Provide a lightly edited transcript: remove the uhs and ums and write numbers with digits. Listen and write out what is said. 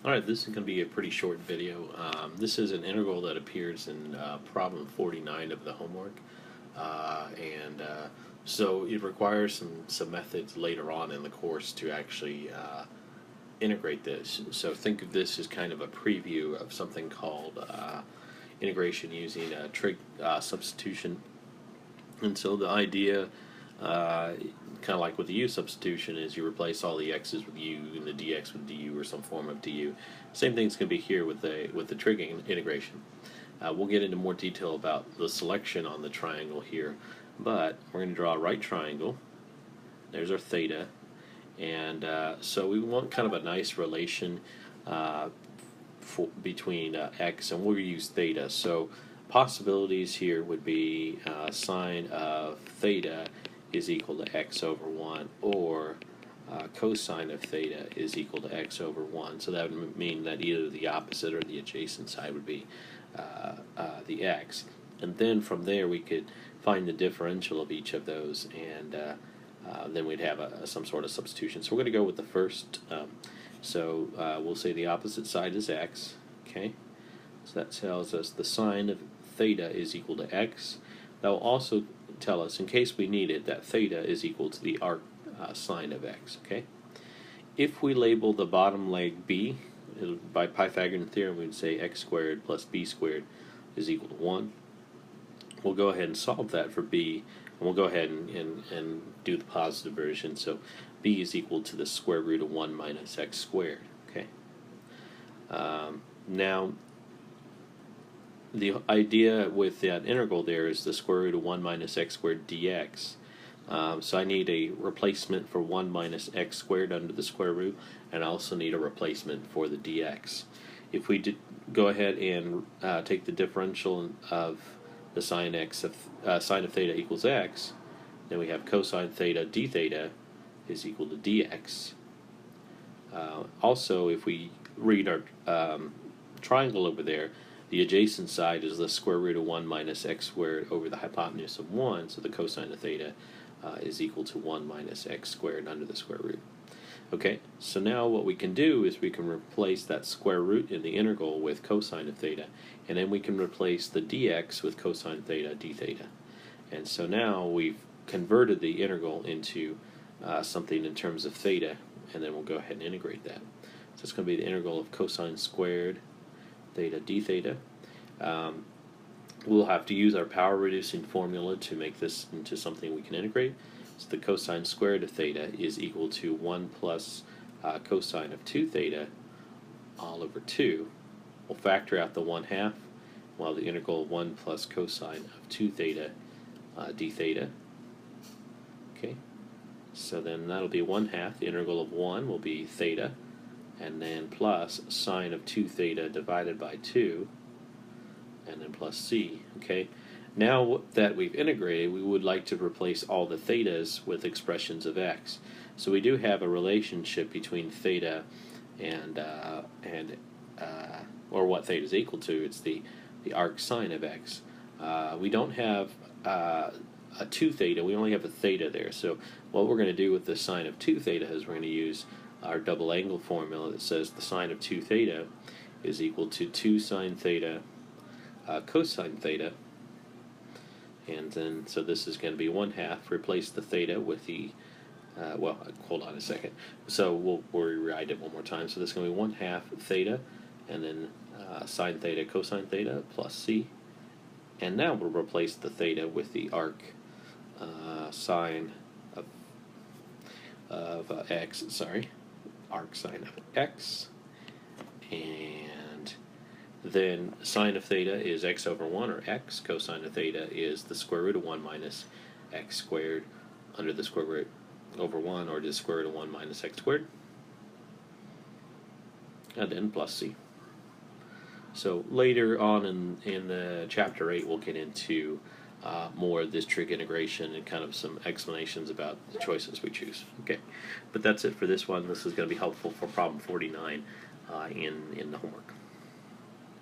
Alright, this is going to be a pretty short video. This is an integral that appears in problem 49 of the homework. So it requires some methods later on in the course to actually integrate this. So think of this as kind of a preview of something called integration using trig substitution. And so the idea, kind of like with the u substitution, is you replace all the x's with u and the dx with du or some form of du. Same thing's going to be here with the trig integration. We'll get into more detail about the selection on the triangle here, but we're going to draw a right triangle. There's our theta, and so we want kind of a nice relation between x, and we'll use theta. So possibilities here would be sine of theta is equal to x over 1, or cosine of theta is equal to x over 1. So that would mean that either the opposite or the adjacent side would be the x. And then from there we could find the differential of each of those, and then we'd have some sort of substitution. So we're going to go with the first. We'll say the opposite side is x. Okay, so that tells us the sine of theta is equal to x. That will also tell us, in case we need it, that theta is equal to the arc sine of x. Okay, if we label the bottom leg b, by Pythagorean theorem we would say x squared plus b squared is equal to 1. We'll go ahead and solve that for b, and we'll go ahead and do the positive version. So b is equal to the square root of 1 minus x squared. Okay. Now the idea with that integral there is the square root of 1 minus x squared dx. So I need a replacement for 1 minus x squared under the square root, and I also need a replacement for the dx. If we go ahead and take the differential of the sine of theta equals x, then we have cosine theta d theta is equal to dx. Also, if we read our triangle over there, the adjacent side is the square root of 1 minus x squared over the hypotenuse of 1, so the cosine of theta is equal to 1 minus x squared under the square root. Okay, so now what we can do is we can replace that square root in the integral with cosine of theta, and then we can replace the dx with cosine theta d theta. And so now we've converted the integral into something in terms of theta, and then we'll go ahead and integrate that. So it's going to be the integral of cosine squared theta d theta. We'll have to use our power reducing formula to make this into something we can integrate. So the cosine squared of theta is equal to 1 plus cosine of 2 theta all over 2. We'll factor out the 1/2, while the integral of 1 plus cosine of 2 theta d theta. Okay, so then that'll be 1/2. The integral of 1 will be theta, and then plus sine of 2 theta divided by 2, and then plus c. Okay, now that we've integrated, we would like to replace all the thetas with expressions of x. So we do have a relationship between theta and or what theta is equal to. It's the arc sine of x. We don't have a 2 theta, we only have a theta there. So what we're going to do with the sine of 2 theta is we're going to use our double angle formula that says the sine of 2 theta is equal to 2 sine theta cosine theta, and then so this is going to be 1/2. Replace the theta with the well, hold on a second. So we'll rewrite it one more time. So this is going to be 1/2 theta, and then sine theta cosine theta plus c, and now we'll replace the theta with the arc sine of x. Sorry, arc sine of x, and then sine of theta is x over 1, or x. Cosine of theta is the square root of 1 minus x squared under the square root over 1, or the square root of 1 minus x squared, and then plus c. So later on in the chapter 8, we'll get into more of this trig integration and kind of some explanations about the choices we choose. Okay, but that's it for this one. This is going to be helpful for problem 49 in the homework.